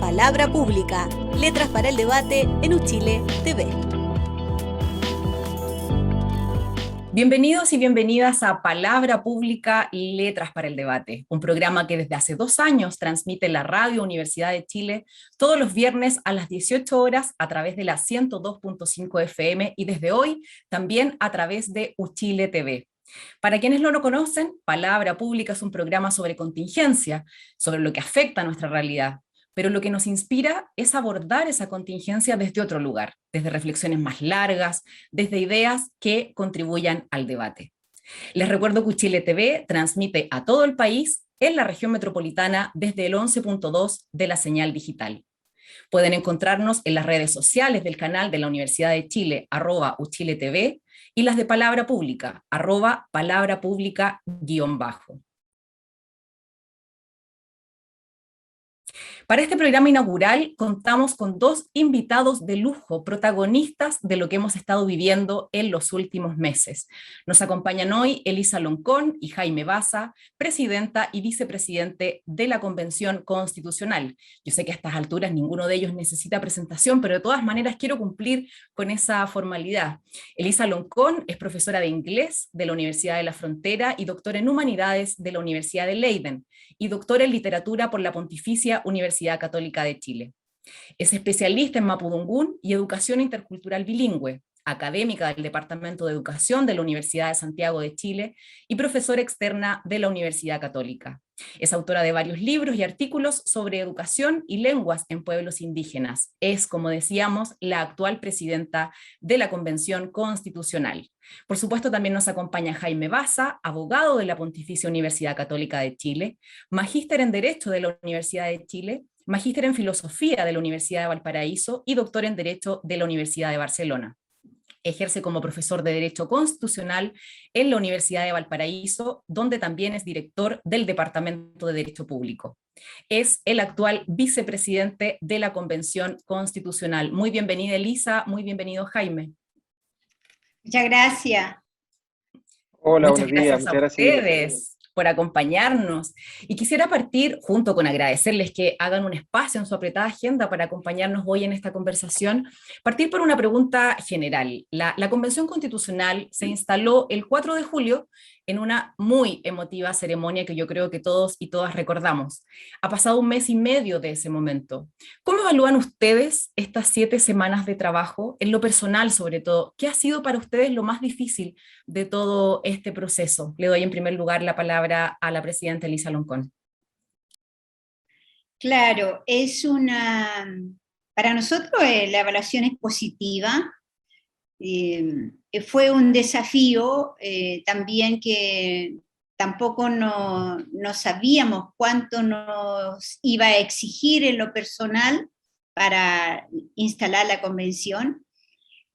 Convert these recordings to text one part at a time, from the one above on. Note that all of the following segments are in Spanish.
Palabra Pública, letras para el debate en Uchile TV. Bienvenidos y bienvenidas a Palabra Pública, letras para el debate, un programa que desde hace 2 años transmite la Radio Universidad de Chile todos los viernes a las 18 horas a través de la 102.5 FM y desde hoy también a través de Uchile TV. Para quienes no lo conocen, Palabra Pública es un programa sobre contingencia, sobre lo que afecta a nuestra realidad, pero lo que nos inspira es abordar esa contingencia desde otro lugar, desde reflexiones más largas, desde ideas que contribuyan al debate. Les recuerdo que Uchile TV transmite a todo el país en la región metropolitana desde el 11.2 de la señal digital. Pueden encontrarnos en las redes sociales del canal de la Universidad de Chile, @UchileTV, y las de Palabra Pública, @PalabraPública_. Para este programa inaugural contamos con 2 invitados de lujo, protagonistas de lo que hemos estado viviendo en los últimos meses. Nos acompañan hoy Elisa Loncón y Jaime Baza, presidenta y vicepresidente de la Convención Constitucional. Yo sé que a estas alturas ninguno de ellos necesita presentación, pero de todas maneras quiero cumplir con esa formalidad. Elisa Loncón es profesora de inglés de la Universidad de la Frontera y doctora en Humanidades de la Universidad de Leiden, y doctora en literatura por la Pontificia Universidad Católica de Chile. Es especialista en mapudungún y educación intercultural bilingüe, académica del Departamento de Educación de la Universidad de Santiago de Chile y profesora externa de la Universidad Católica. Es autora de varios libros y artículos sobre educación y lenguas en pueblos indígenas. Es, como decíamos, la actual presidenta de la Convención Constitucional. Por supuesto, también nos acompaña Jaime Baza, abogado de la Pontificia Universidad Católica de Chile, magíster en Derecho de la Universidad de Chile, magíster en Filosofía de la Universidad de Valparaíso y doctor en Derecho de la Universidad de Barcelona. Ejerce como profesor de Derecho Constitucional en la Universidad de Valparaíso, donde también es director del Departamento de Derecho Público. Es el actual vicepresidente de la Convención Constitucional. Muy bienvenida, Elisa, muy bienvenido, Jaime. Muchas gracias. Hola, Muchas buenos días. gracias Muchas a gracias. ustedes por acompañarnos. Y quisiera partir, junto con agradecerles que hagan un espacio en su apretada agenda para acompañarnos hoy en esta conversación, partir por una pregunta general. La Convención Constitucional se instaló el 4 de julio en una muy emotiva ceremonia que yo creo que todos y todas recordamos. Ha pasado 1 mes y medio de ese momento. ¿Cómo evalúan ustedes estas 7 semanas de trabajo, en lo personal sobre todo? ¿Qué ha sido para ustedes lo más difícil de todo este proceso? Le doy en primer lugar la palabra a la presidenta Elisa Loncón. Claro, para nosotros la evaluación es positiva. Fue un desafío también que tampoco no sabíamos cuánto nos iba a exigir en lo personal para instalar la convención,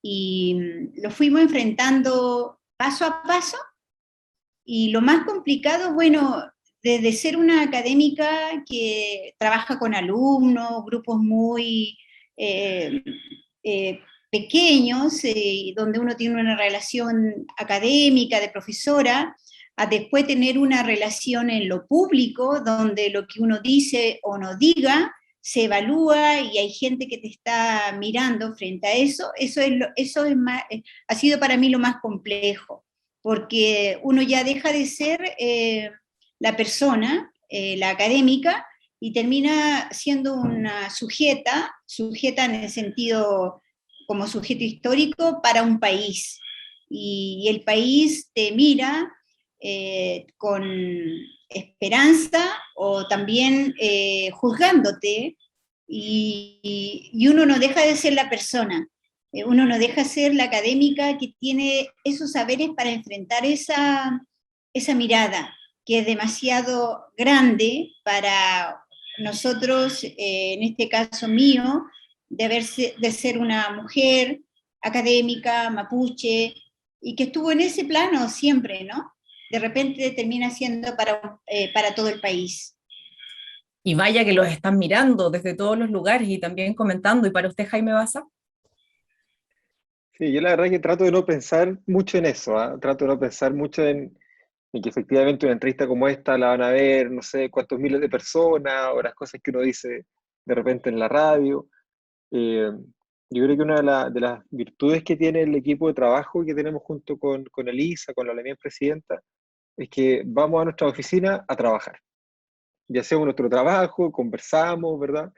y lo fuimos enfrentando paso a paso. Y lo más complicado, bueno, desde ser una académica que trabaja con alumnos, grupos muy pequeños, donde uno tiene una relación académica de profesora, a después tener una relación en lo público, donde lo que uno dice o no diga se evalúa y hay gente que te está mirando frente a eso. Eso es más, ha sido para mí lo más complejo, porque uno ya deja de ser la persona, la académica, y termina siendo una sujeta en el sentido como sujeto histórico para un país. Y el país te mira con esperanza o también juzgándote, y uno no deja de ser la persona. Uno no deja de ser la académica que tiene esos saberes para enfrentar esa mirada, que es demasiado grande para nosotros, en este caso mío, de ser una mujer académica, mapuche, y que estuvo en ese plano siempre, ¿no? De repente termina siendo para todo el país. Y vaya que los están mirando desde todos los lugares y también comentando. ¿Y para usted, Jaime Baza? Sí, yo la verdad que trato de no pensar mucho en eso, ¿ah? Trato de no pensar mucho en que efectivamente una entrevista como esta la van a ver no sé cuántos miles de personas, o las cosas que uno dice de repente en la radio. Yo creo que una de las virtudes que tiene el equipo de trabajo que tenemos junto con Elisa, con la Alemán presidenta, es que vamos a nuestra oficina a trabajar. Y hacemos nuestro trabajo, conversamos, ¿verdad?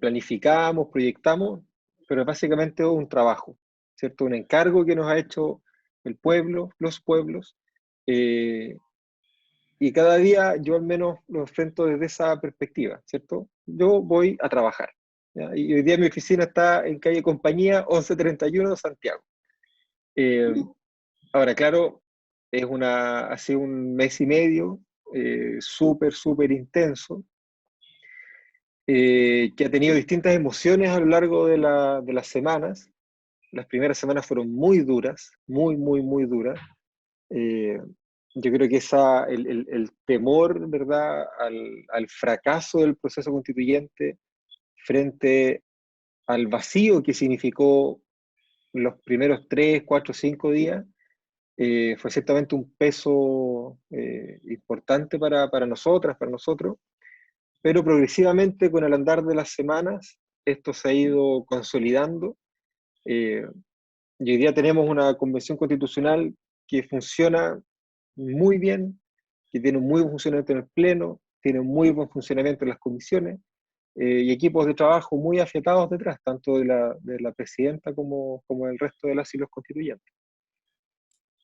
Planificamos, proyectamos, pero básicamente es un trabajo, ¿cierto? Un encargo que nos ha hecho el pueblo, los pueblos, y cada día yo al menos lo enfrento desde esa perspectiva, ¿cierto? Yo voy a trabajar, ¿ya? Y hoy día mi oficina está en calle Compañía 1131 Santiago. Ahora, claro, ha sido un mes y medio súper intenso, que ha tenido distintas emociones a lo largo de las semanas. Las primeras semanas fueron muy duras, muy duras. Yo creo que el temor, ¿verdad?, al fracaso del proceso constituyente frente al vacío que significó los primeros 3, 4, 5 días, fue ciertamente un peso importante para nosotras, para nosotros, pero progresivamente con el andar de las semanas esto se ha ido consolidando. Y hoy día tenemos una convención constitucional que funciona muy bien, que tiene un muy buen funcionamiento en el Pleno, tiene un muy buen funcionamiento en las comisiones, y equipos de trabajo muy afiatados detrás, tanto de la presidenta como del resto de las y los constituyentes.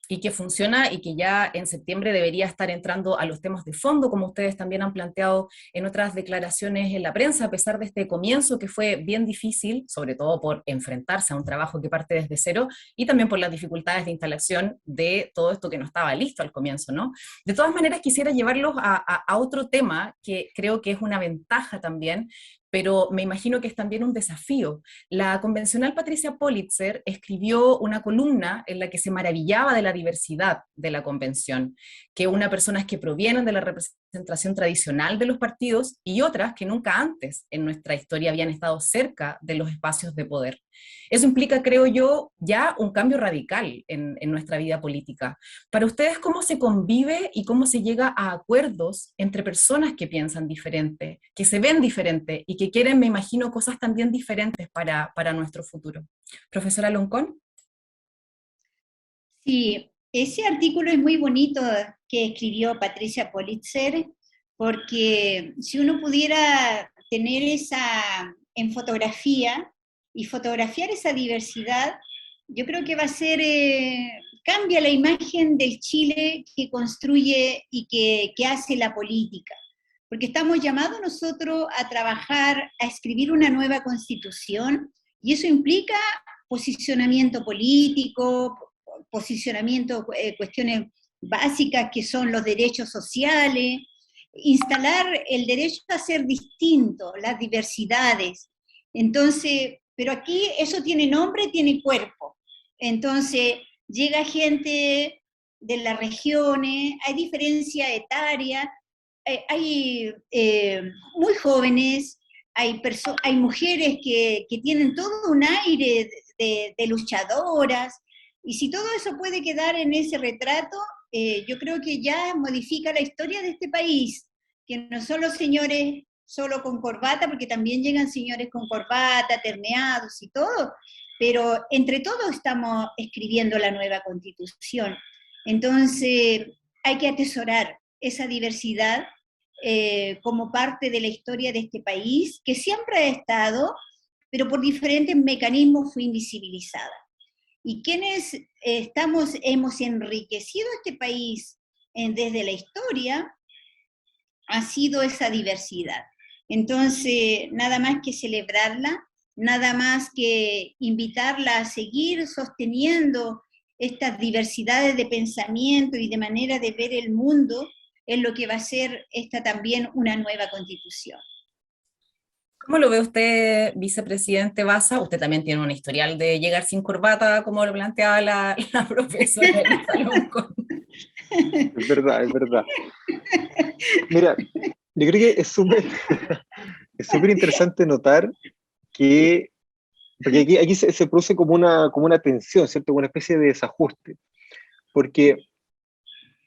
Y que funciona y que ya en septiembre debería estar entrando a los temas de fondo, como ustedes también han planteado en otras declaraciones en la prensa, a pesar de este comienzo que fue bien difícil, sobre todo por enfrentarse a un trabajo que parte desde cero y también por las dificultades de instalación de todo esto que no estaba listo al comienzo, ¿no? De todas maneras, quisiera llevarlos a otro tema que creo que es una ventaja también, pero me imagino que es también un desafío. La convencional Patricia Politzer escribió una columna en la que se maravillaba de la diversidad de la convención, que una personas que provienen de la representación tradicional de los partidos y otras que nunca antes en nuestra historia habían estado cerca de los espacios de poder. Eso implica, creo yo, ya un cambio radical en nuestra vida política. Para ustedes, ¿cómo se convive y cómo se llega a acuerdos entre personas que piensan diferente, que se ven diferente y que quieren, me imagino, cosas también diferentes para nuestro futuro? Profesora Loncón. Sí, ese artículo es muy bonito que escribió Patricia Politzer, porque si uno pudiera tener esa en fotografía y fotografiar esa diversidad, yo creo que va a ser, cambia la imagen del Chile que construye y que hace la política. Porque estamos llamados nosotros a trabajar, a escribir una nueva constitución, y eso implica posicionamiento político, posicionamiento, cuestiones básicas que son los derechos sociales, instalar el derecho a ser distinto, las diversidades. Entonces, pero aquí eso tiene nombre, tiene cuerpo. Entonces, llega gente de las regiones, hay diferencia etaria, hay muy jóvenes, hay mujeres que tienen todo un aire de luchadoras, y si todo eso puede quedar en ese retrato, yo creo que ya modifica la historia de este país, que no son los señores solo con corbata, porque también llegan señores con corbata, terneados y todo, pero entre todos estamos escribiendo la nueva Constitución. Entonces, hay que atesorar esa diversidad como parte de la historia de este país, que siempre ha estado, pero por diferentes mecanismos fue invisibilizada. Y quienes hemos enriquecido este país desde la historia, ha sido esa diversidad. Entonces, nada más que celebrarla, nada más que invitarla a seguir sosteniendo estas diversidades de pensamiento y de manera de ver el mundo, es lo que va a ser esta también una nueva constitución. ¿Cómo lo ve usted, vicepresidente Baza? Usted también tiene un historial de llegar sin corbata, como lo planteaba la profesora Elisa Loncón. Es verdad, es verdad. Mira, yo creo que es súper interesante notar que, porque aquí se produce como una tensión, ¿cierto? Una especie de desajuste, porque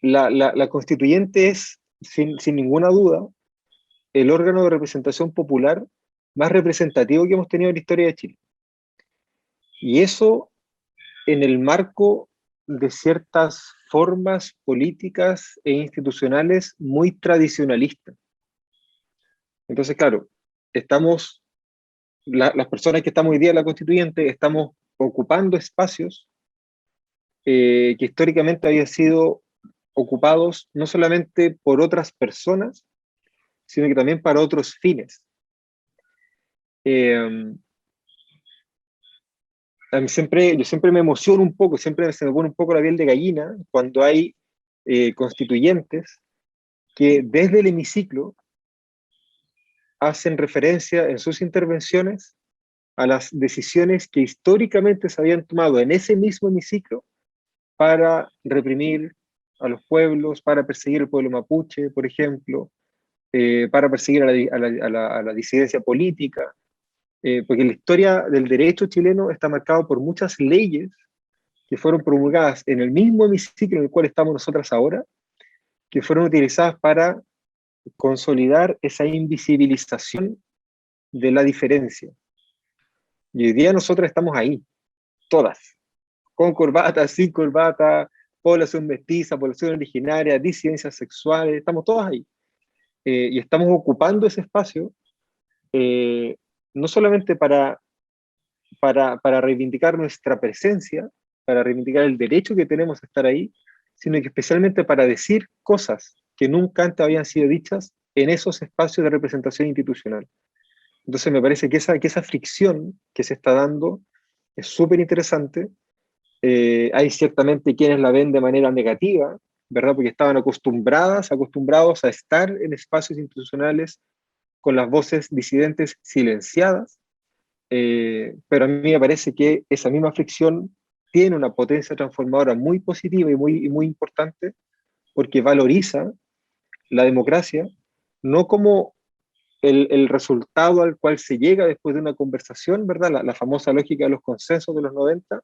la constituyente es, sin ninguna duda, el órgano de representación popular más representativo que hemos tenido en la historia de Chile. Y eso en el marco de ciertas formas políticas e institucionales muy tradicionalistas. Entonces, claro, las personas que estamos hoy día en la Constituyente estamos ocupando espacios que históricamente habían sido ocupados no solamente por otras personas, sino que también para otros fines. Yo siempre me emociono un poco, siempre se me pone un poco la piel de gallina cuando hay constituyentes que desde el hemiciclo hacen referencia en sus intervenciones a las decisiones que históricamente se habían tomado en ese mismo hemiciclo para reprimir a los pueblos, para perseguir al pueblo mapuche, por ejemplo, para perseguir a la disidencia política, porque la historia del derecho chileno está marcado por muchas leyes que fueron promulgadas en el mismo hemiciclo en el cual estamos nosotras ahora, que fueron utilizadas para consolidar esa invisibilización de la diferencia. Y hoy día nosotros estamos ahí, todas, con corbata, sin corbata, población mestiza, población originaria, disidencias sexuales, estamos todas ahí. Y estamos ocupando ese espacio no solamente para reivindicar nuestra presencia, para reivindicar el derecho que tenemos a estar ahí, sino que especialmente para decir cosas que nunca antes habían sido dichas en esos espacios de representación institucional. Entonces me parece que esa fricción que se está dando es súper interesante. Hay ciertamente quienes la ven de manera negativa, ¿verdad? Porque estaban acostumbrados a estar en espacios institucionales con las voces disidentes silenciadas, pero a mí me parece que esa misma fricción tiene una potencia transformadora muy positiva y muy importante, porque valoriza la democracia no como el resultado al cual se llega después de una conversación, ¿verdad? La famosa lógica de los consensos de los 90,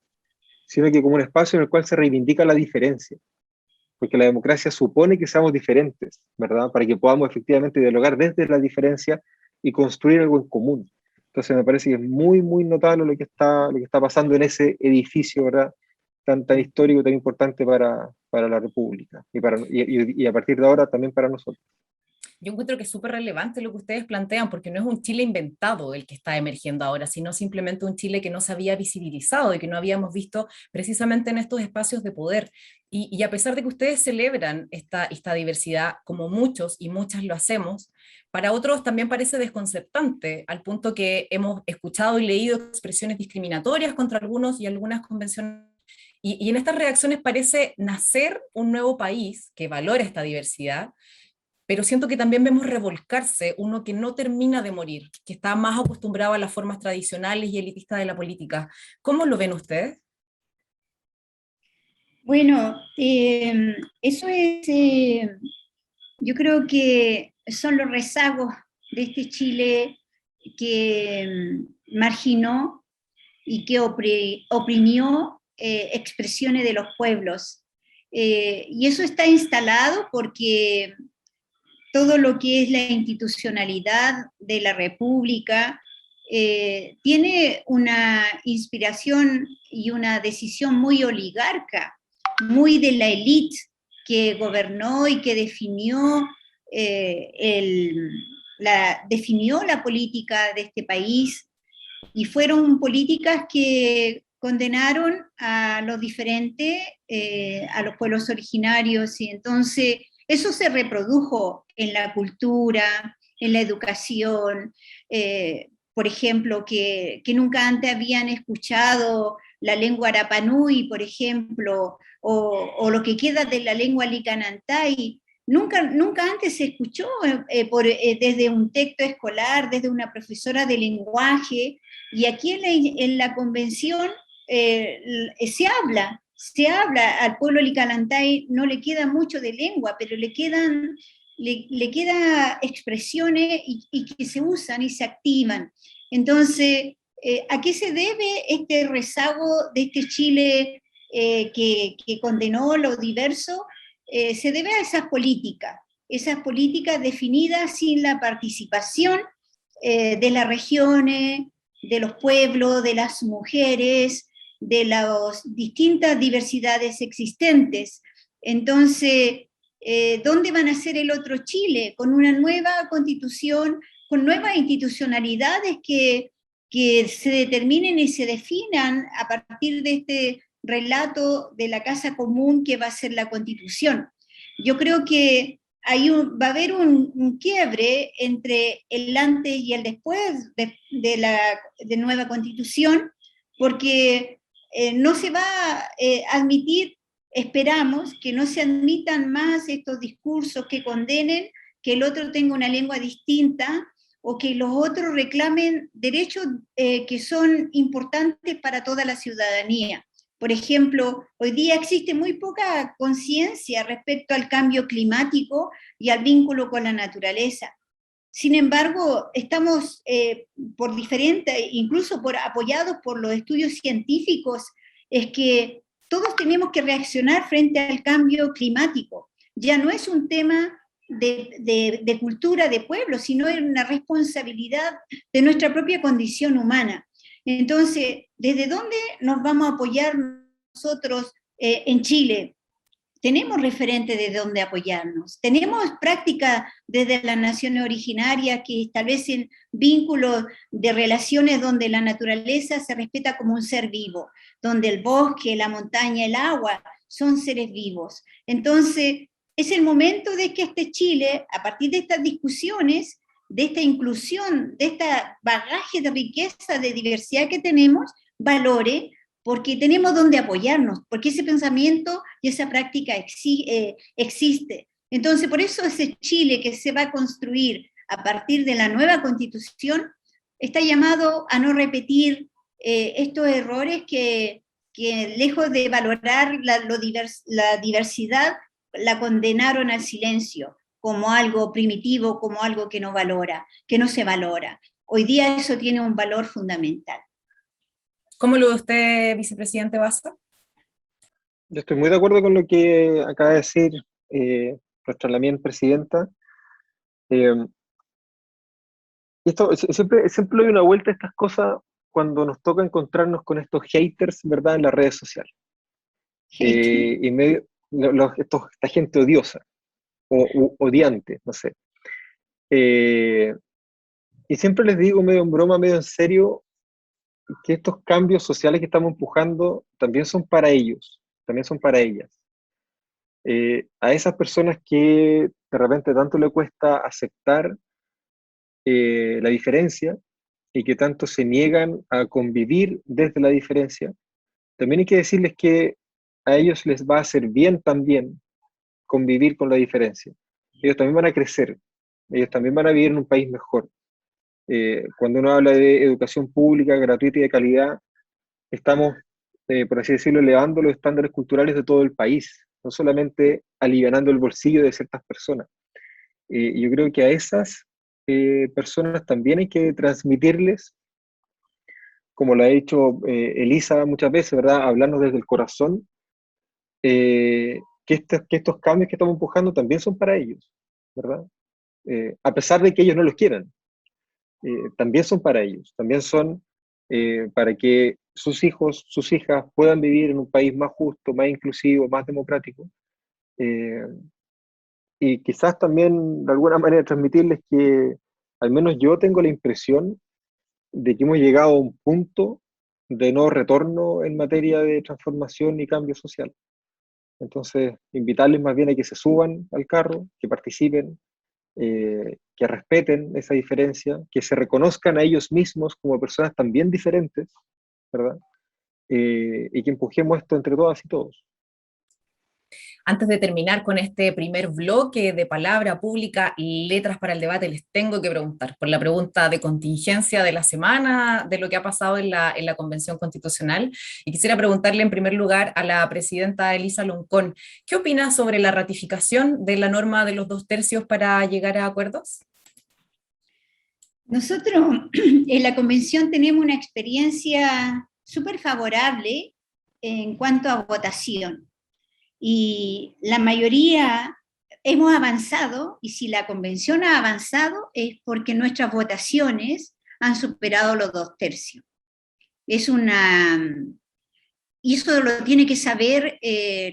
sino que como un espacio en el cual se reivindica la diferencia, porque la democracia supone que seamos diferentes, ¿verdad? Para que podamos efectivamente dialogar desde la diferencia y construir algo en común. Entonces me parece que es muy notable lo que está pasando en ese edificio, ¿verdad? Tan histórico, tan importante para la República y a partir de ahora también para nosotros. Yo encuentro que es súper relevante lo que ustedes plantean, porque no es un Chile inventado el que está emergiendo ahora, sino simplemente un Chile que no se había visibilizado y que no habíamos visto precisamente en estos espacios de poder. Y a pesar de que ustedes celebran esta diversidad, como muchos y muchas lo hacemos, para otros también parece desconcertante, al punto que hemos escuchado y leído expresiones discriminatorias contra algunos y algunas convenciones. Y en estas reacciones parece nacer un nuevo país que valora esta diversidad, pero siento que también vemos revolcarse uno que no termina de morir, que está más acostumbrado a las formas tradicionales y elitistas de la política. ¿Cómo lo ven ustedes? Bueno, eso es, yo creo que son los rezagos de este Chile que marginó y que oprimió expresiones de los pueblos. Y eso está instalado porque todo lo que es la institucionalidad de la República tiene una inspiración y una decisión muy oligarca, muy de la élite que gobernó y que definió la política de este país, y fueron políticas que condenaron a los diferentes, a los pueblos originarios, y entonces eso se reprodujo en la cultura, en la educación, por ejemplo, que nunca antes habían escuchado la lengua Arapanui, por ejemplo, o lo que queda de la lengua Licanantay. Nunca antes se escuchó desde un texto escolar, desde una profesora de lenguaje, y aquí en la convención se habla al pueblo Licanantay, no le queda mucho de lengua, pero le quedan expresiones y que se usan y se activan. Entonces, ¿a qué se debe este rezago de este Chile que condenó lo diverso? Se debe a esas políticas definidas sin la participación de las regiones, de los pueblos, de las mujeres, de las distintas diversidades existentes. Entonces, ¿dónde van a ser el otro Chile? Con una nueva constitución, con nuevas institucionalidades que se determinen y se definan a partir de este relato de la casa común que va a ser la Constitución. Yo creo que va a haber un quiebre entre el antes y el después de la nueva Constitución, porque no se va a admitir, esperamos, que no se admitan más estos discursos que condenen que el otro tenga una lengua distinta, o que los otros reclamen derechos que son importantes para toda la ciudadanía. Por ejemplo, hoy día existe muy poca conciencia respecto al cambio climático y al vínculo con la naturaleza. Sin embargo, estamos por diferentes, incluso apoyados por los estudios científicos, es que todos tenemos que reaccionar frente al cambio climático. Ya no es un tema de cultura de pueblo, sino es una responsabilidad de nuestra propia condición humana. Entonces, ¿desde dónde nos vamos a apoyar nosotros en Chile? Tenemos referentes de dónde apoyarnos, tenemos prácticas desde las naciones originarias que establecen vínculos de relaciones donde la naturaleza se respeta como un ser vivo, donde el bosque, la montaña, el agua son seres vivos. Entonces, es el momento de que este Chile, a partir de estas discusiones, de esta inclusión, de este bagaje de riqueza, de diversidad que tenemos, valore, porque tenemos donde apoyarnos, porque ese pensamiento y esa práctica existe. Entonces, por eso ese Chile que se va a construir a partir de la nueva Constitución está llamado a no repetir estos errores que lejos de valorar la diversidad, la condenaron al silencio como algo primitivo, como algo que no valora, que no se valora. Hoy día eso tiene un valor fundamental. ¿Cómo lo ve usted, vicepresidente Baza? Yo estoy muy de acuerdo con lo que acaba de decir nuestra Lamien presidenta. Esto, siempre le doy una vuelta a estas cosas cuando nos toca encontrarnos con estos haters, ¿verdad?, en las redes sociales. Y medio, esta gente odiosa, o odiante, no sé. Y siempre les digo, medio en broma, medio en serio, que estos cambios sociales que estamos empujando también son para ellos, también son para ellas. A esas personas que de repente tanto le cuesta aceptar la diferencia y que tanto se niegan a convivir desde la diferencia, también hay que decirles que a ellos les va a hacer bien también convivir con la diferencia. Ellos también van a crecer, ellos también van a vivir en un país mejor. Cuando uno habla de educación pública, gratuita y de calidad, estamos, por así decirlo, elevando los estándares culturales de todo el país, no solamente alivianando el bolsillo de ciertas personas. Yo creo que a esas personas también hay que transmitirles, como lo ha dicho Elisa muchas veces, ¿verdad?, hablarnos desde el corazón, que estos cambios que estamos empujando también son para ellos, ¿verdad? A pesar de que ellos no los quieran. También son para ellos, también son para que sus hijos, sus hijas puedan vivir en un país más justo, más inclusivo, más democrático, y quizás también de alguna manera transmitirles que al menos yo tengo la impresión de que hemos llegado a un punto de no retorno en materia de transformación y cambio social. Entonces, invitarles más bien a que se suban al carro, que participen, que respeten esa diferencia, que se reconozcan a ellos mismos como personas también diferentes, ¿verdad? Y que empujemos esto entre todas y todos. Antes de terminar con este primer bloque de palabra pública, letras para el debate, les tengo que preguntar por la pregunta de contingencia de la semana, de lo que ha pasado en la Convención Constitucional, y quisiera preguntarle en primer lugar a la presidenta Elisa Loncón, ¿qué opina sobre la ratificación de la norma de los 2/3 para llegar a acuerdos? Nosotros en la Convención tenemos una experiencia súper favorable en cuanto a votación. Y la mayoría hemos avanzado, y si la convención ha avanzado es porque nuestras votaciones han superado los 2/3. Y eso lo tiene que saber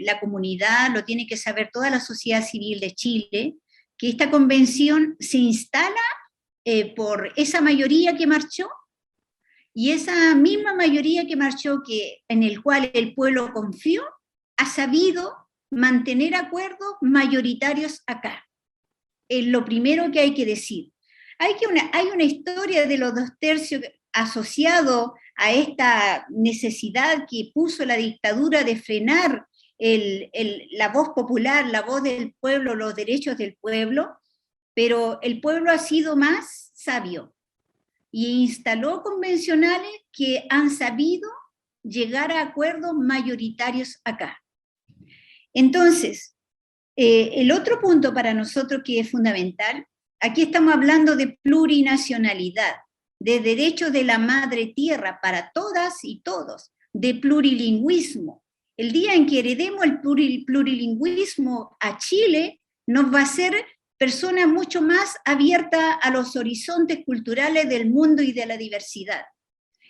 la comunidad, lo tiene que saber toda la sociedad civil de Chile, que esta convención se instala por esa mayoría que marchó, y esa misma mayoría que marchó, en el cual el pueblo confió, ha sabido mantener acuerdos mayoritarios acá. Es lo primero que hay que decir. Hay una historia de los 2/3 asociado a esta necesidad que puso la dictadura de frenar la voz popular, la voz del pueblo, los derechos del pueblo, pero el pueblo ha sido más sabio y instaló convencionales que han sabido llegar a acuerdos mayoritarios acá. Entonces, el otro punto para nosotros que es fundamental, aquí estamos hablando de plurinacionalidad, de derechos de la madre tierra para todas y todos, de plurilingüismo. El día en que heredemos el plurilingüismo a Chile, nos va a hacer personas mucho más abiertas a los horizontes culturales del mundo y de la diversidad.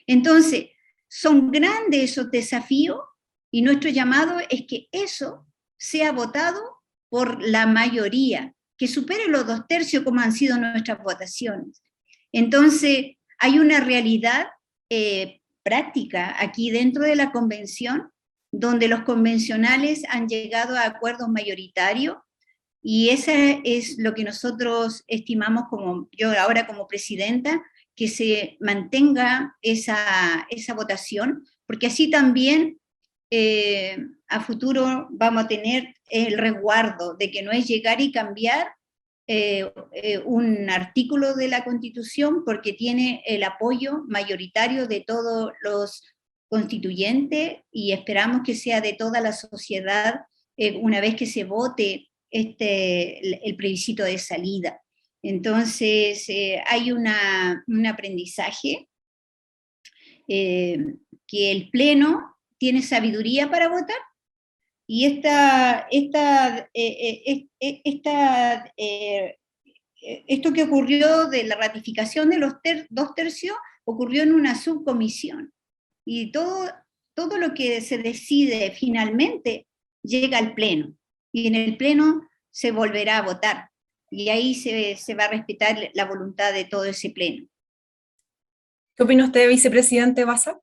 Entonces, son grandes esos desafíos y nuestro llamado es que eso sea votado por la mayoría, que supere los 2/3 como han sido nuestras votaciones. Entonces, hay una realidad práctica aquí dentro de la convención, donde los convencionales han llegado a acuerdos mayoritarios, y eso es lo que nosotros estimamos, yo ahora como presidenta, que se mantenga esa votación, porque así también a futuro vamos a tener el resguardo de que no es llegar y cambiar un artículo de la Constitución porque tiene el apoyo mayoritario de todos los constituyentes, y esperamos que sea de toda la sociedad una vez que se vote el plebiscito de salida. Entonces hay un aprendizaje que el Pleno tiene sabiduría para votar, y esto que ocurrió de la ratificación de los 2/3 ocurrió en una subcomisión, y todo lo que se decide finalmente llega al Pleno, y en el Pleno se volverá a votar, y ahí se va a respetar la voluntad de todo ese Pleno. ¿Qué opina usted, vicepresidente Baza?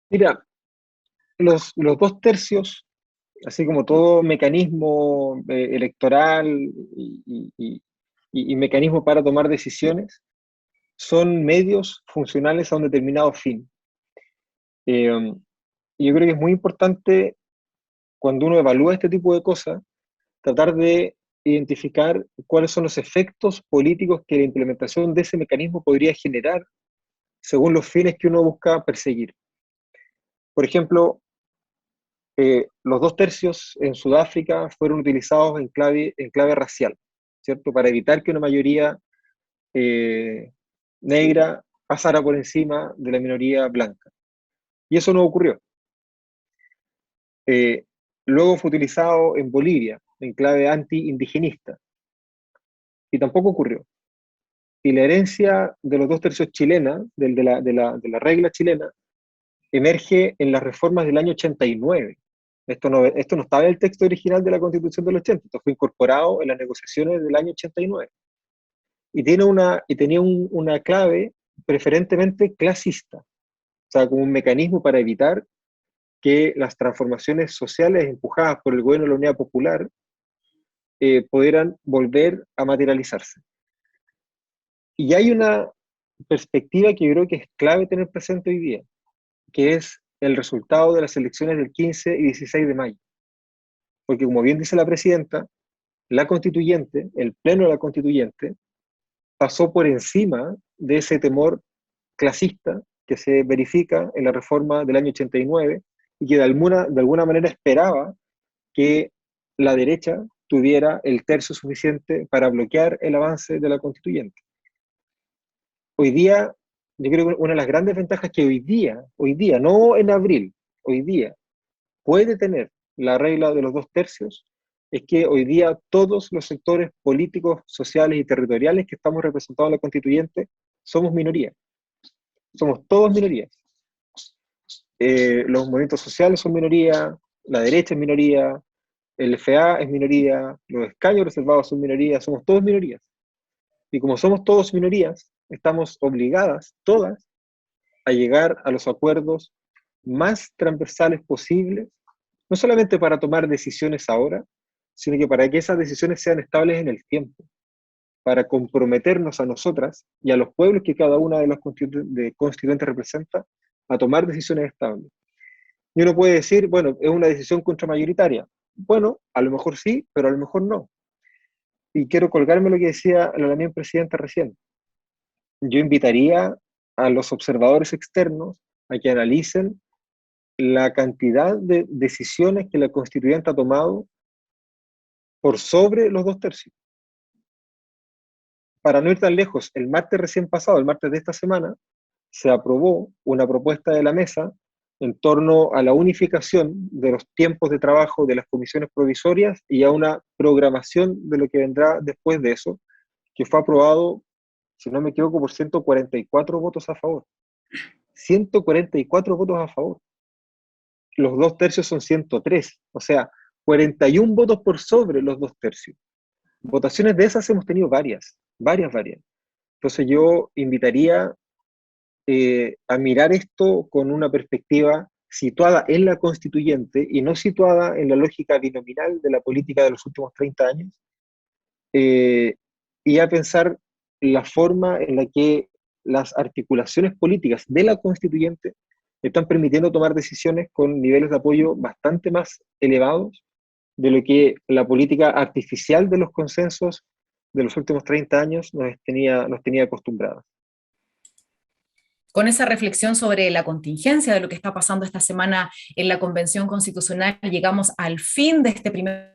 Mira, los 2/3, así como todo mecanismo electoral y mecanismo para tomar decisiones, son medios funcionales a un determinado fin. Yo creo que es muy importante, cuando uno evalúa este tipo de cosas, tratar de identificar cuáles son los efectos políticos que la implementación de ese mecanismo podría generar según los fines que uno busca perseguir. Por ejemplo, los 2/3 en Sudáfrica fueron utilizados en clave racial, ¿cierto? Para evitar que una mayoría negra pasara por encima de la minoría blanca. Y eso no ocurrió. Luego fue utilizado en Bolivia, en clave anti-indigenista, y tampoco ocurrió. Y la herencia de los 2/3 chilena, de la regla chilena, emerge en las reformas del año 89. Esto no estaba en el texto original de la Constitución del 80, esto fue incorporado en las negociaciones del año 89. Y tenía una clave preferentemente clasista, o sea, como un mecanismo para evitar que las transformaciones sociales empujadas por el gobierno de la Unidad Popular pudieran volver a materializarse. Y hay una perspectiva que yo creo que es clave tener presente hoy día, que es el resultado de las elecciones del 15 y 16 de mayo. Porque, como bien dice la presidenta, la constituyente, el pleno de la constituyente, pasó por encima de ese temor clasista que se verifica en la reforma del año 89 y que de alguna manera esperaba que la derecha tuviera el tercio suficiente para bloquear el avance de la constituyente. Hoy día, yo creo que una de las grandes ventajas que hoy día, no en abril, hoy día, puede tener la regla de los 2/3 es que hoy día todos los sectores políticos, sociales y territoriales que estamos representados en la constituyente somos minoría. Somos todos minorías. Los movimientos sociales son minoría, la derecha es minoría, el FA es minoría, los escaños reservados son minoría, somos todos minorías. Y como somos todos minorías, estamos obligadas, todas, a llegar a los acuerdos más transversales posibles, no solamente para tomar decisiones ahora, sino que para que esas decisiones sean estables en el tiempo, para comprometernos a nosotras y a los pueblos que cada una de las constituyentes representa a tomar decisiones estables. Y uno puede decir, bueno, es una decisión contramayoritaria. Bueno, a lo mejor sí, pero a lo mejor no. Y quiero colgarme lo que decía la misma presidenta recién. Yo invitaría a los observadores externos a que analicen la cantidad de decisiones que la constituyente ha tomado por sobre los 2/3. Para no ir tan lejos, el martes recién pasado, el martes de esta semana, se aprobó una propuesta de la mesa en torno a la unificación de los tiempos de trabajo de las comisiones provisorias y a una programación de lo que vendrá después de eso, que fue aprobado, si no me equivoco, por 144 votos a favor. 144 votos a favor. Los 2/3 son 103, o sea, 41 votos por sobre los 2/3. Votaciones de esas hemos tenido varias. Entonces yo invitaría a mirar esto con una perspectiva situada en la constituyente y no situada en la lógica binominal de la política de los últimos 30 años, y a pensar la forma en la que las articulaciones políticas de la constituyente están permitiendo tomar decisiones con niveles de apoyo bastante más elevados de lo que la política artificial de los consensos de los últimos 30 años nos tenía acostumbrados. Con esa reflexión sobre la contingencia de lo que está pasando esta semana en la Convención Constitucional, llegamos al fin de este primer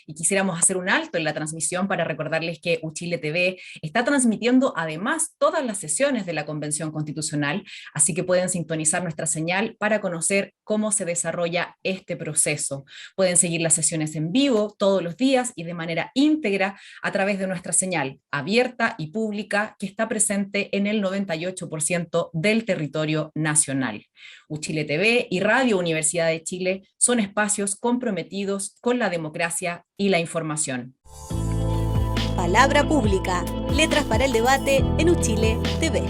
y quisiéramos hacer un alto en la transmisión para recordarles que Uchile TV está transmitiendo además todas las sesiones de la Convención Constitucional, así que pueden sintonizar nuestra señal para conocer cómo se desarrolla este proceso. Pueden seguir las sesiones en vivo todos los días y de manera íntegra a través de nuestra señal abierta y pública que está presente en el 98% del territorio nacional. Uchile TV y Radio Universidad de Chile son espacios comprometidos con la democracia y la información. Palabra pública, letras para el debate en Uchile TV.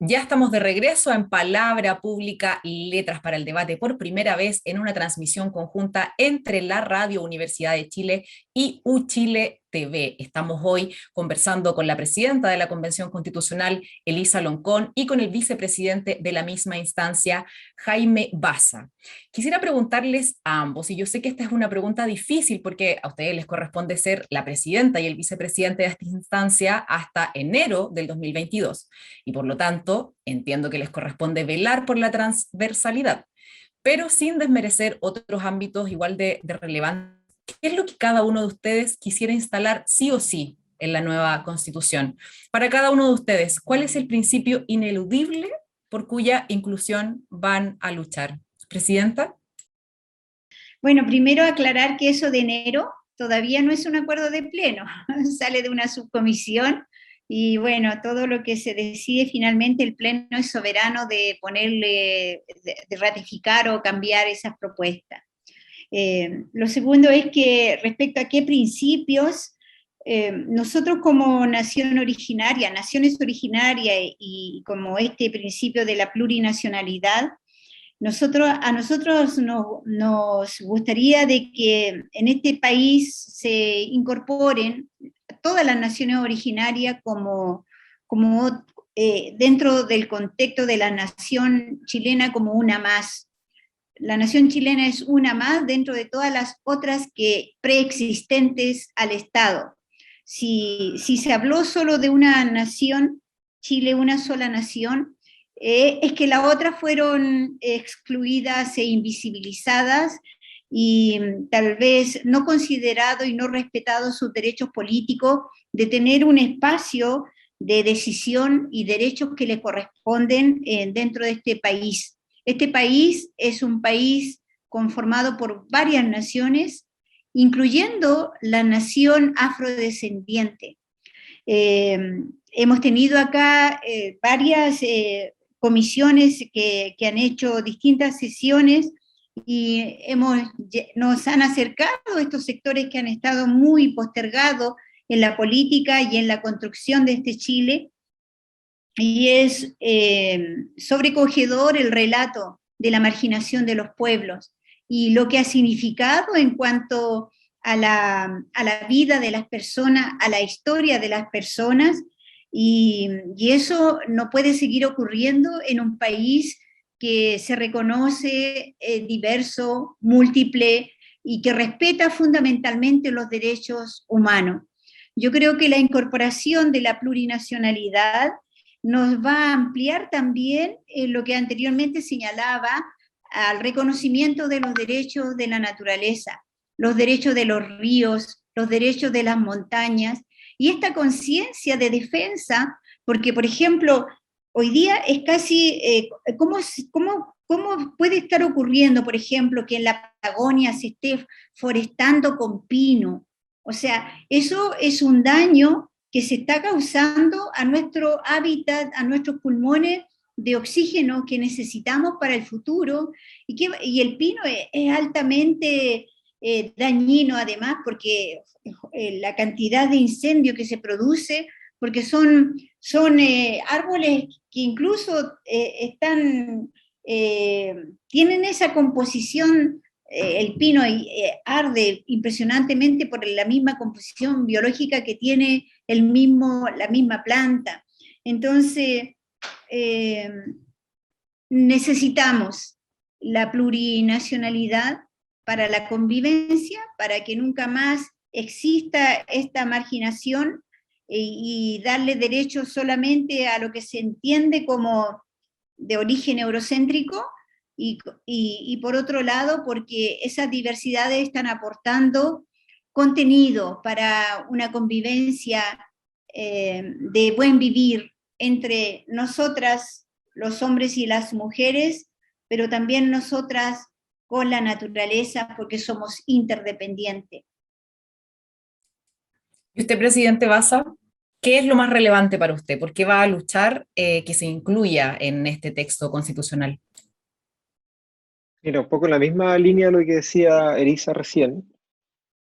Ya estamos de regreso en Palabra Pública y Letras para el Debate por primera vez en una transmisión conjunta entre la Radio Universidad de Chile y Uchile TV. Estamos hoy conversando con la presidenta de la Convención Constitucional, Elisa Loncón, y con el vicepresidente de la misma instancia, Jaime Baza. Quisiera preguntarles a ambos, y yo sé que esta es una pregunta difícil porque a ustedes les corresponde ser la presidenta y el vicepresidente de esta instancia hasta enero del 2022, y por lo tanto entiendo que les corresponde velar por la transversalidad, pero sin desmerecer otros ámbitos igual de relevancia. ¿Qué es lo que cada uno de ustedes quisiera instalar sí o sí en la nueva Constitución? Para cada uno de ustedes, ¿cuál es el principio ineludible por cuya inclusión van a luchar? Presidenta. Bueno, primero aclarar que eso de enero todavía no es un acuerdo de pleno, sale de una subcomisión y bueno, todo lo que se decide finalmente el pleno es soberano de ponerle, de ratificar o cambiar esas propuestas. Lo segundo es que respecto a qué principios, nosotros como naciones originarias y como este principio de la plurinacionalidad, a nosotros nos gustaría de que en este país se incorporen todas las naciones originarias como dentro del contexto de la nación chilena como una más. La nación chilena es una más dentro de todas las otras que preexistentes al Estado. Si se habló solo de una nación, Chile una sola nación, es que las otras fueron excluidas e invisibilizadas y tal vez no considerado y no respetado sus derechos políticos de tener un espacio de decisión y derechos que le corresponden dentro de este país. Este país es un país conformado por varias naciones, incluyendo la nación afrodescendiente. Hemos tenido acá varias comisiones que han hecho distintas sesiones y nos han acercado estos sectores que han estado muy postergados en la política y en la construcción de este Chile, y es sobrecogedor el relato de la marginación de los pueblos y lo que ha significado en cuanto a la vida de las personas, a la historia de las personas, y eso no puede seguir ocurriendo en un país que se reconoce diverso, múltiple, y que respeta fundamentalmente los derechos humanos. Yo creo que la incorporación de la plurinacionalidad nos va a ampliar también lo que anteriormente señalaba, al reconocimiento de los derechos de la naturaleza, los derechos de los ríos, los derechos de las montañas, y esta conciencia de defensa, porque, por ejemplo, hoy día es casi, ¿cómo puede estar ocurriendo, por ejemplo, que en la Patagonia se esté forestando con pino? O sea, eso es un daño que se está causando a nuestro hábitat, a nuestros pulmones de oxígeno que necesitamos para el futuro, y el pino es altamente dañino además, porque la cantidad de incendio que se produce, porque son árboles que incluso tienen esa composición. El pino arde impresionantemente por la misma composición biológica que tiene la misma planta. Entonces, necesitamos la plurinacionalidad para la convivencia, para que nunca más exista esta marginación y darle derechos solamente a lo que se entiende como de origen eurocéntrico, y por otro lado, porque esas diversidades están aportando contenido para una convivencia de buen vivir entre nosotras, los hombres y las mujeres, pero también nosotras con la naturaleza, porque somos interdependientes. Y usted, presidente Baza, ¿qué es lo más relevante para usted? ¿Por qué va a luchar que se incluya en este texto constitucional? Mira, un poco en la misma línea de lo que decía Elisa recién.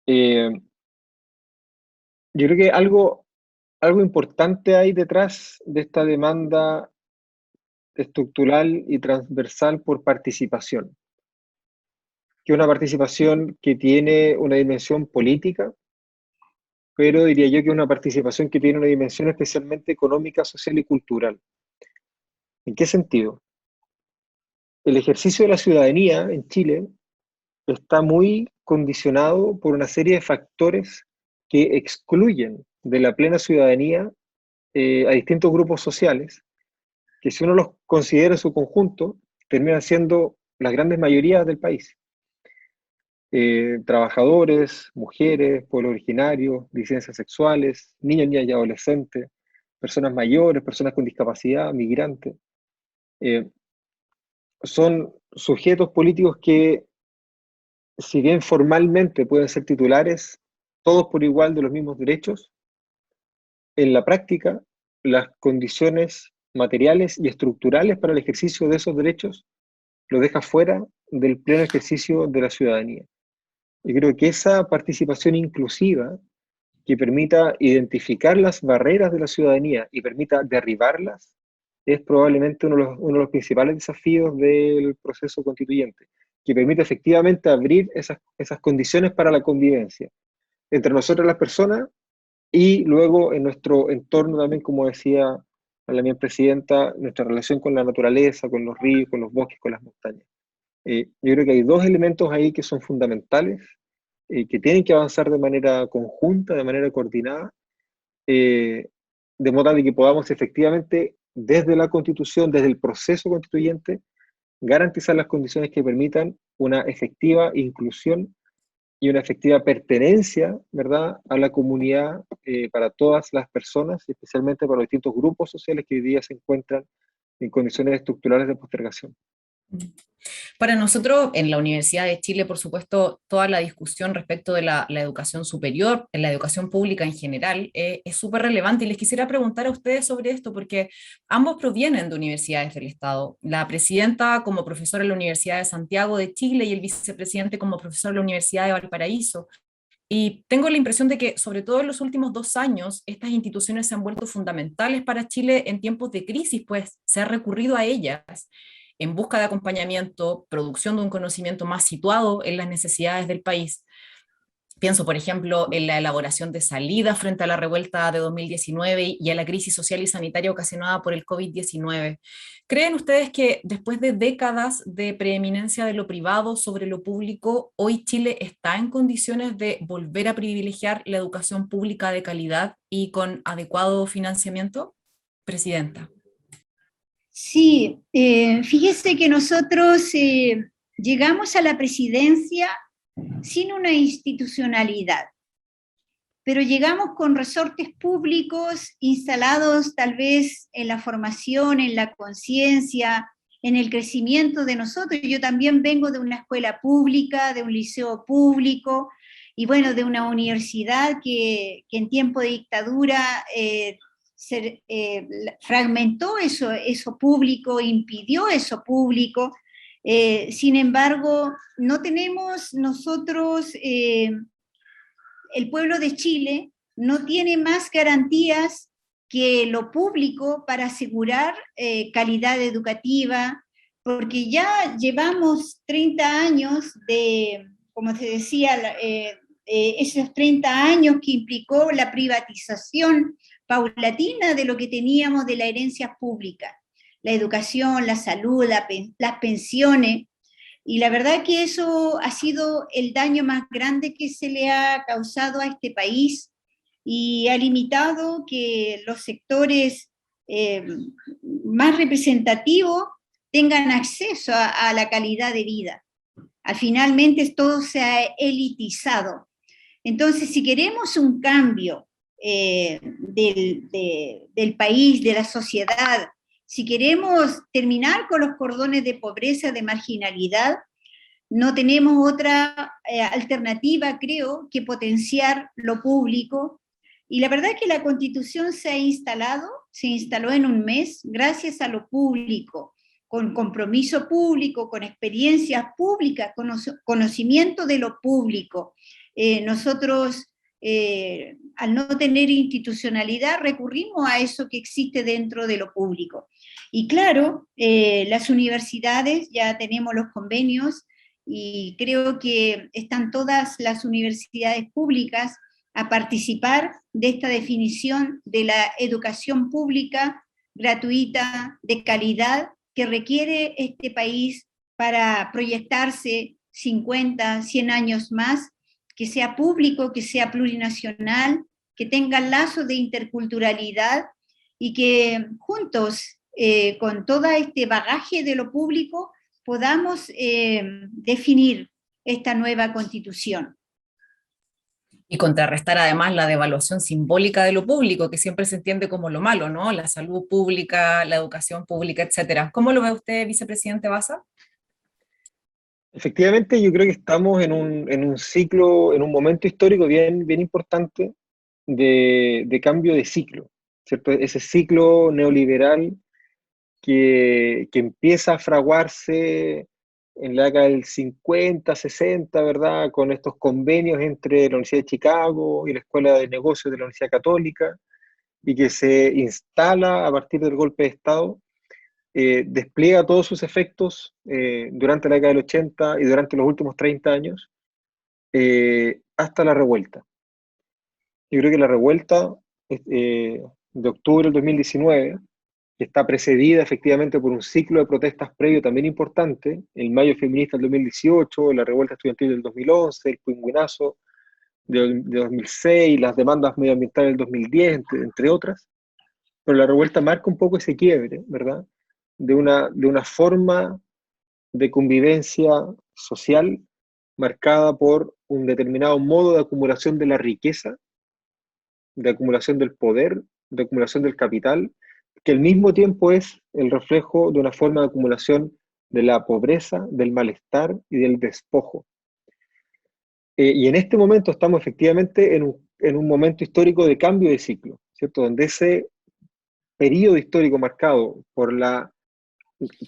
Yo creo que algo importante hay detrás de esta demanda estructural y transversal por participación, que es una participación que tiene una dimensión política, pero diría yo que es una participación que tiene una dimensión especialmente económica, social y cultural. ¿En qué sentido? El ejercicio de la ciudadanía en Chile está muy condicionado por una serie de factores que excluyen de la plena ciudadanía a distintos grupos sociales, que si uno los considera en su conjunto, terminan siendo las grandes mayorías del país. Trabajadores, mujeres, pueblos originarios, disidencias sexuales, niños, niñas y adolescentes, personas mayores, personas con discapacidad, migrantes. Son sujetos políticos que, si bien formalmente pueden ser titulares, todos por igual de los mismos derechos, en la práctica, las condiciones materiales y estructurales para el ejercicio de esos derechos lo deja fuera del pleno ejercicio de la ciudadanía. Y creo que esa participación inclusiva, que permita identificar las barreras de la ciudadanía y permita derribarlas, es probablemente uno de los principales desafíos del proceso constituyente, que permite efectivamente abrir esas condiciones para la convivencia entre nosotros las personas y luego en nuestro entorno también, como decía la misma presidenta, nuestra relación con la naturaleza, con los ríos, con los bosques, con las montañas. Yo creo que hay dos elementos ahí que son fundamentales, que tienen que avanzar de manera conjunta, de manera coordinada, de modo de que podamos efectivamente, desde la Constitución, desde el proceso constituyente, garantizar las condiciones que permitan una efectiva inclusión y una efectiva pertenencia, ¿verdad?, a la comunidad para todas las personas, y especialmente para los distintos grupos sociales que hoy día se encuentran en condiciones estructurales de postergación. Para nosotros, en la Universidad de Chile, por supuesto, toda la discusión respecto de la educación superior, en la educación pública en general, es súper relevante y les quisiera preguntar a ustedes sobre esto porque ambos provienen de universidades del Estado. La presidenta como profesora de la Universidad de Santiago de Chile y el vicepresidente como profesor de la Universidad de Valparaíso. Y tengo la impresión de que, sobre todo en los últimos 2 años, estas instituciones se han vuelto fundamentales para Chile en tiempos de crisis, pues se ha recurrido a ellas en busca de acompañamiento, producción de un conocimiento más situado en las necesidades del país. Pienso, por ejemplo, en la elaboración de salidas frente a la revuelta de 2019 y a la crisis social y sanitaria ocasionada por el COVID-19. ¿Creen ustedes que después de décadas de preeminencia de lo privado sobre lo público, hoy Chile está en condiciones de volver a privilegiar la educación pública de calidad y con adecuado financiamiento? Presidenta. Sí, fíjese que nosotros llegamos a la presidencia sin una institucionalidad, pero llegamos con resortes públicos instalados tal vez en la formación, en la conciencia, en el crecimiento de nosotros. Yo también vengo de una escuela pública, de un liceo público, y bueno, de una universidad que en tiempo de dictadura fragmentó eso público, impidió eso público. Sin embargo, no tenemos nosotros, el pueblo de Chile no tiene más garantías que lo público para asegurar calidad educativa, porque ya llevamos 30 años de, como se decía, esos 30 años que implicó la privatización paulatina de lo que teníamos de la herencia pública, la educación, la salud, las pensiones, y la verdad que eso ha sido el daño más grande que se le ha causado a este país y ha limitado que los sectores más representativos tengan acceso a la calidad de vida. Finalmente todo se ha elitizado. Entonces, si queremos un cambio del país, de la sociedad, si queremos terminar con los cordones de pobreza, de marginalidad, no tenemos otra alternativa, creo, que potenciar lo público. Y la verdad es que la Constitución se instaló en un mes gracias a lo público, con compromiso público, con experiencias públicas, conocimiento de lo público. Nosotros, al no tener institucionalidad, recurrimos a eso que existe dentro de lo público. Y claro, las universidades, ya tenemos los convenios, y creo que están todas las universidades públicas a participar de esta definición de la educación pública gratuita, de calidad, que requiere este país para proyectarse 50, 100 años más, que sea público, que sea plurinacional, que tenga lazos de interculturalidad y que juntos, con todo este bagaje de lo público, podamos definir esta nueva constitución. Y contrarrestar además la devaluación simbólica de lo público, que siempre se entiende como lo malo, ¿no? La salud pública, la educación pública, etcétera. ¿Cómo lo ve usted, vicepresidente Baza? Efectivamente, yo creo que estamos en un ciclo, en un momento histórico bien importante de cambio de ciclo, ¿cierto? Ese ciclo neoliberal que empieza a fraguarse en la década del 50, 60, ¿verdad? Con estos convenios entre la Universidad de Chicago y la Escuela de Negocios de la Universidad Católica, y que se instala a partir del golpe de Estado, despliega todos sus efectos durante la década del 80 y durante los últimos 30 años, hasta la revuelta. Yo creo que la revuelta de octubre del 2019, que está precedida efectivamente por un ciclo de protestas previo también importante, el Mayo Feminista del 2018, la revuelta estudiantil del 2011, el Pingüinazo de 2006, las demandas medioambientales del 2010, entre otras, pero la revuelta marca un poco ese quiebre, ¿verdad? De una forma de convivencia social marcada por un determinado modo de acumulación de la riqueza, de acumulación del poder, de acumulación del capital, que al mismo tiempo es el reflejo de una forma de acumulación de la pobreza, del malestar y del despojo. Y en este momento estamos efectivamente en un momento histórico de cambio de ciclo, ¿cierto? Donde ese periodo histórico marcado por la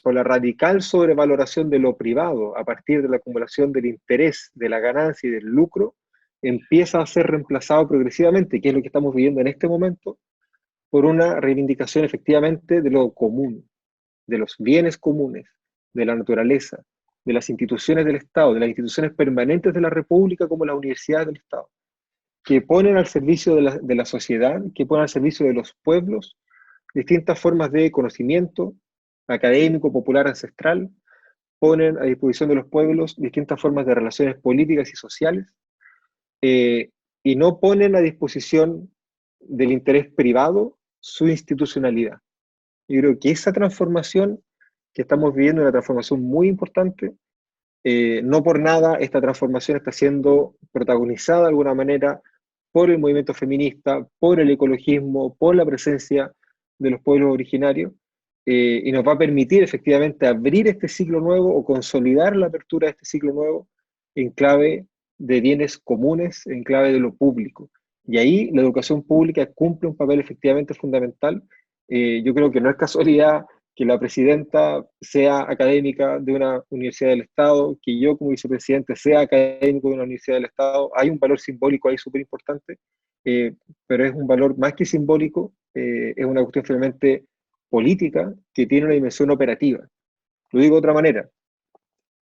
radical sobrevaloración de lo privado a partir de la acumulación del interés, de la ganancia y del lucro, empieza a ser reemplazado progresivamente, que es lo que estamos viviendo en este momento, por una reivindicación efectivamente de lo común, de los bienes comunes, de la naturaleza, de las instituciones del Estado, de las instituciones permanentes de la República como las universidades del Estado, que ponen al servicio de la sociedad, que ponen al servicio de los pueblos distintas formas de conocimiento académico, popular, ancestral, ponen a disposición de los pueblos distintas formas de relaciones políticas y sociales, y no ponen a disposición del interés privado su institucionalidad. Yo creo que esa transformación que estamos viviendo es una transformación muy importante. No por nada esta transformación está siendo protagonizada de alguna manera por el movimiento feminista, por el ecologismo, por la presencia de los pueblos originarios, y nos va a permitir efectivamente abrir este ciclo nuevo o consolidar la apertura de este ciclo nuevo en clave de bienes comunes, en clave de lo público. Y ahí la educación pública cumple un papel efectivamente fundamental. Yo creo que no es casualidad que la presidenta sea académica de una universidad del Estado, que yo como vicepresidente sea académico de una universidad del Estado. Hay un valor simbólico ahí súper importante, pero es un valor más que simbólico, es una cuestión finalmente política que tiene una dimensión operativa. Lo digo de otra manera,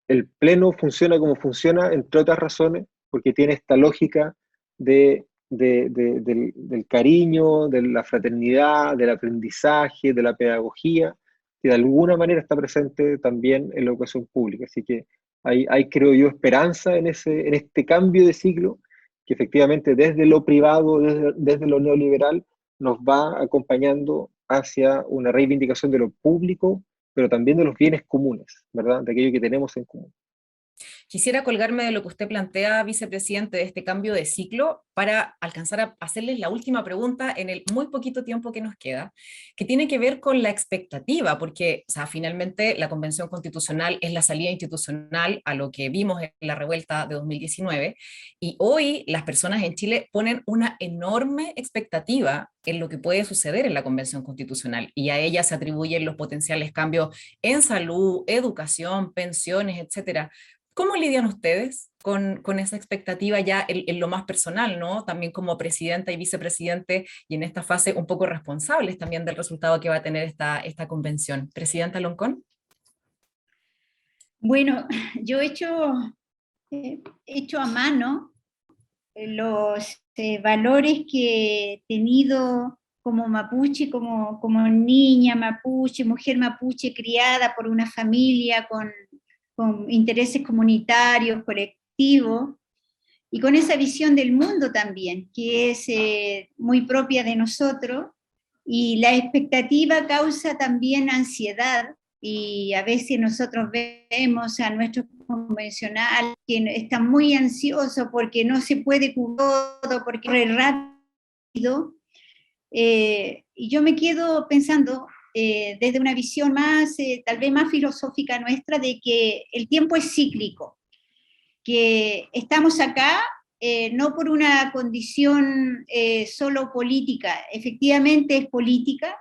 el Pleno funciona como funciona, entre otras razones, porque tiene esta lógica del cariño, de la fraternidad, del aprendizaje, de la pedagogía, que de alguna manera está presente también en la educación pública. Así que hay creo yo, esperanza en este cambio de ciclo, que efectivamente desde lo privado, desde lo neoliberal, nos va acompañando hacia una reivindicación de lo público, pero también de los bienes comunes, ¿verdad? De aquello que tenemos en común. Quisiera colgarme de lo que usted plantea, vicepresidente, de este cambio de ciclo, para alcanzar a hacerles la última pregunta en el muy poquito tiempo que nos queda, que tiene que ver con la expectativa, porque o sea, finalmente la Convención Constitucional es la salida institucional a lo que vimos en la revuelta de 2019, y hoy las personas en Chile ponen una enorme expectativa en lo que puede suceder en la Convención Constitucional, y a ella se atribuyen los potenciales cambios en salud, educación, pensiones, etcétera. ¿Cómo lidian ustedes con esa expectativa ya en lo más personal, ¿no? También como presidenta y vicepresidente, y en esta fase un poco responsables también del resultado que va a tener esta convención. Presidenta Loncón. Bueno, yo he hecho a mano los valores que he tenido como mapuche, como niña mapuche, mujer mapuche criada por una familia con intereses comunitarios, colectivos, y con esa visión del mundo también, que es muy propia de nosotros, y la expectativa causa también ansiedad, y a veces nosotros vemos a nuestros convencionales que están muy ansiosos porque no se puede cubrir todo, porque es rápido, y yo me quedo pensando, desde una visión más, tal vez más filosófica nuestra, de que el tiempo es cíclico, que estamos acá no por una condición solo política, efectivamente es política,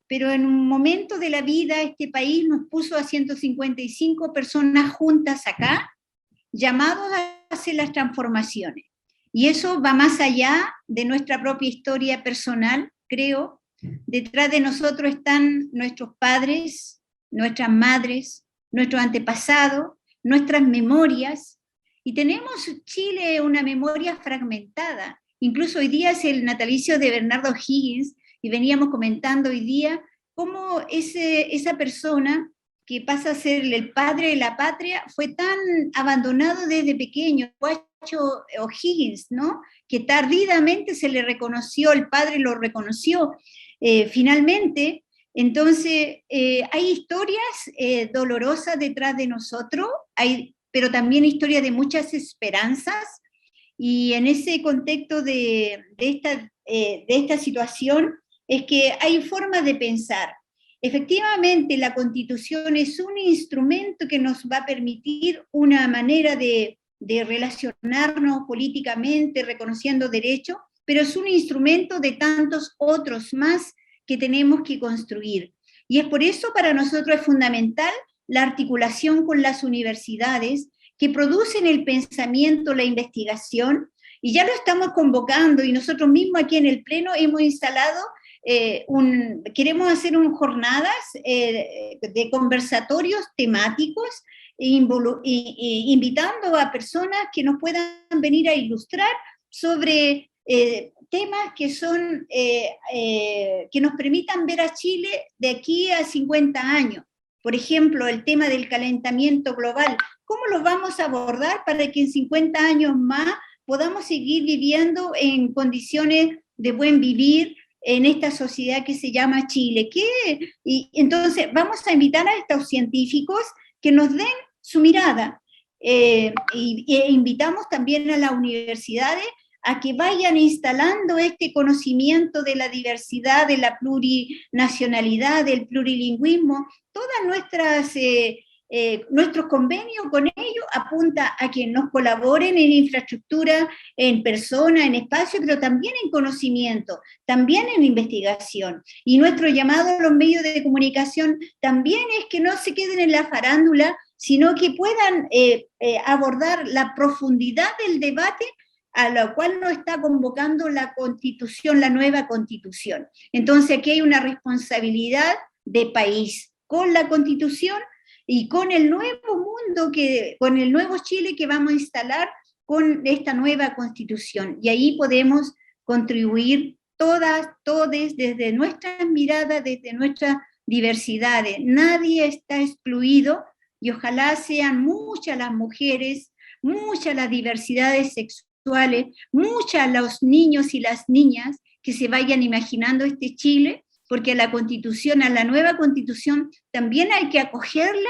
pero en un momento de la vida este país nos puso a 155 personas juntas acá, llamados a hacer las transformaciones. Y eso va más allá de nuestra propia historia personal, creo. Detrás de nosotros están nuestros padres, nuestras madres, nuestros antepasados, nuestras memorias, y tenemos Chile una memoria fragmentada. Incluso hoy día es el natalicio de Bernardo Higgins, y veníamos comentando hoy día cómo esa persona que pasa a ser el padre de la patria fue tan abandonado desde pequeño, O'Higgins, ¿no? Que tardíamente se le reconoció, el padre lo reconoció, finalmente. Entonces, hay historias dolorosas detrás de nosotros, pero también historias de muchas esperanzas, y en ese contexto de esta situación es que hay formas de pensar, efectivamente la Constitución es un instrumento que nos va a permitir una manera de relacionarnos políticamente, reconociendo derechos, pero es un instrumento de tantos otros más que tenemos que construir. Y es por eso para nosotros es fundamental la articulación con las universidades que producen el pensamiento, la investigación, y ya lo estamos convocando, y nosotros mismos aquí en el Pleno hemos instalado, queremos hacer jornadas de conversatorios temáticos, invitando a personas que nos puedan venir a ilustrar sobre temas que son, que nos permitan ver a Chile de aquí a 50 años. Por ejemplo, el tema del calentamiento global. ¿Cómo lo vamos a abordar para que en 50 años más podamos seguir viviendo en condiciones de buen vivir en esta sociedad que se llama Chile? Y entonces vamos a invitar a estos científicos que nos den su mirada. E invitamos también a las universidades a que vayan instalando este conocimiento de la diversidad, de la plurinacionalidad, del plurilingüismo. Todas nuestros convenios con ellos apunta a que nos colaboren en infraestructura, en personas, en espacio, pero también en conocimiento, también en investigación. Y nuestro llamado a los medios de comunicación también es que no se queden en la farándula, sino que puedan abordar la profundidad del debate a lo cual nos está convocando la Constitución, la nueva Constitución. Entonces aquí hay una responsabilidad de país con la Constitución y con el nuevo mundo, con el nuevo Chile que vamos a instalar con esta nueva Constitución. Y ahí podemos contribuir todas, desde nuestras miradas, desde nuestras diversidades. Nadie está excluido y ojalá sean muchas las mujeres, muchas las diversidades sexuales, muchas los niños y las niñas que se vayan imaginando este Chile, porque a la Constitución, a la nueva Constitución, también hay que acogerla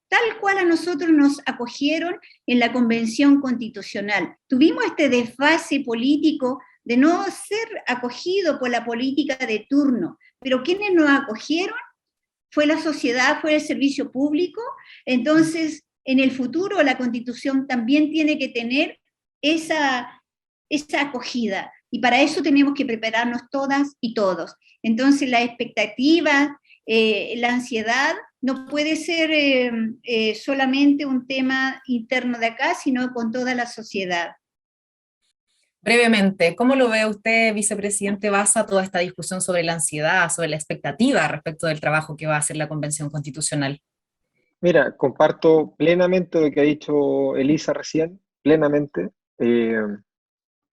tal cual a nosotros nos acogieron en la Convención Constitucional. Tuvimos este desfase político de no ser acogido por la política de turno, pero quienes nos acogieron fue la sociedad, fue el servicio público. Entonces, en el futuro la Constitución también tiene que tener esa acogida, y para eso tenemos que prepararnos todas y todos. Entonces la expectativa, la ansiedad no puede ser solamente un tema interno de acá, sino con toda la sociedad. Brevemente, ¿cómo lo ve usted, vicepresidente Baza, toda esta discusión sobre la ansiedad, sobre la expectativa respecto del trabajo que va a hacer la Convención Constitucional? Mira, comparto plenamente lo que ha dicho Elisa recién, plenamente.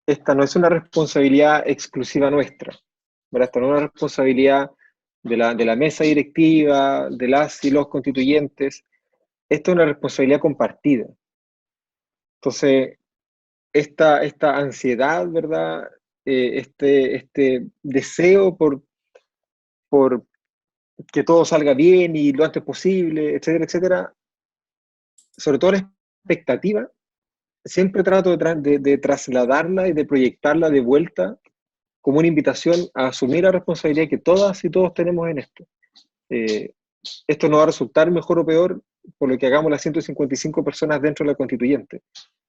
Esta no es una responsabilidad exclusiva nuestra, ¿verdad? Esta no es una responsabilidad de la mesa directiva, de las y los constituyentes. Esta es una responsabilidad compartida. Entonces, esta ansiedad, ¿verdad? Este deseo por que todo salga bien y lo antes posible, etcétera, etcétera, sobre todo la expectativa, siempre trato de trasladarla y de proyectarla de vuelta como una invitación a asumir la responsabilidad que todas y todos tenemos en esto. Esto no va a resultar mejor o peor por lo que hagamos las 155 personas dentro de la constituyente.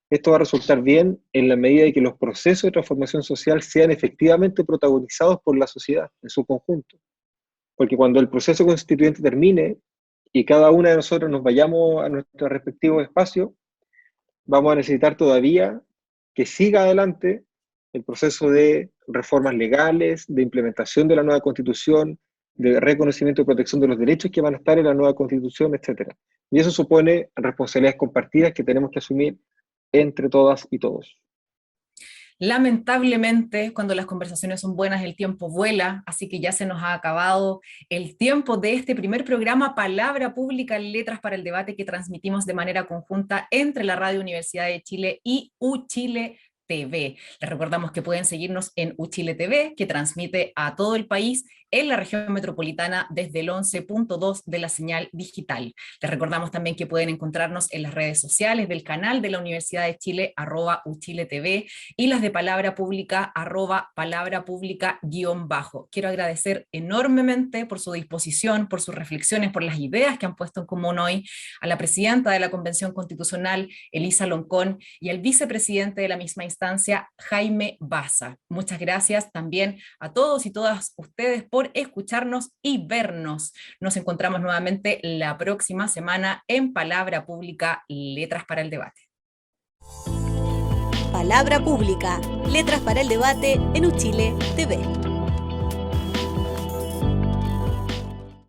Esto va a resultar bien en la medida de que los procesos de transformación social sean efectivamente protagonizados por la sociedad en su conjunto. Porque cuando el proceso constituyente termine y cada una de nosotros nos vayamos a nuestros respectivos espacios, vamos a necesitar todavía que siga adelante el proceso de reformas legales, de implementación de la nueva Constitución, de reconocimiento y protección de los derechos que van a estar en la nueva Constitución, etc. Y eso supone responsabilidades compartidas que tenemos que asumir entre todas y todos. Lamentablemente, cuando las conversaciones son buenas, el tiempo vuela, así que ya se nos ha acabado el tiempo de este primer programa Palabra Pública, Letras para el Debate, que transmitimos de manera conjunta entre la Radio Universidad de Chile y UChile TV. Les recordamos que pueden seguirnos en Uchile TV, que transmite a todo el país en la región metropolitana desde el 11.2 de la señal digital. Les recordamos también que pueden encontrarnos en las redes sociales del canal de la Universidad de Chile, @UchileTV, y las de Palabra Pública, @PalabraPública_. Quiero agradecer enormemente por su disposición, por sus reflexiones, por las ideas que han puesto en común hoy a la presidenta de la Convención Constitucional, Elisa Loncón, y al vicepresidente de la misma instancia, Jaime Baza. Muchas gracias también a todos y todas ustedes por escucharnos y vernos. Nos encontramos nuevamente la próxima semana en Palabra Pública, Letras para el Debate. Palabra Pública, Letras para el Debate en Uchile TV.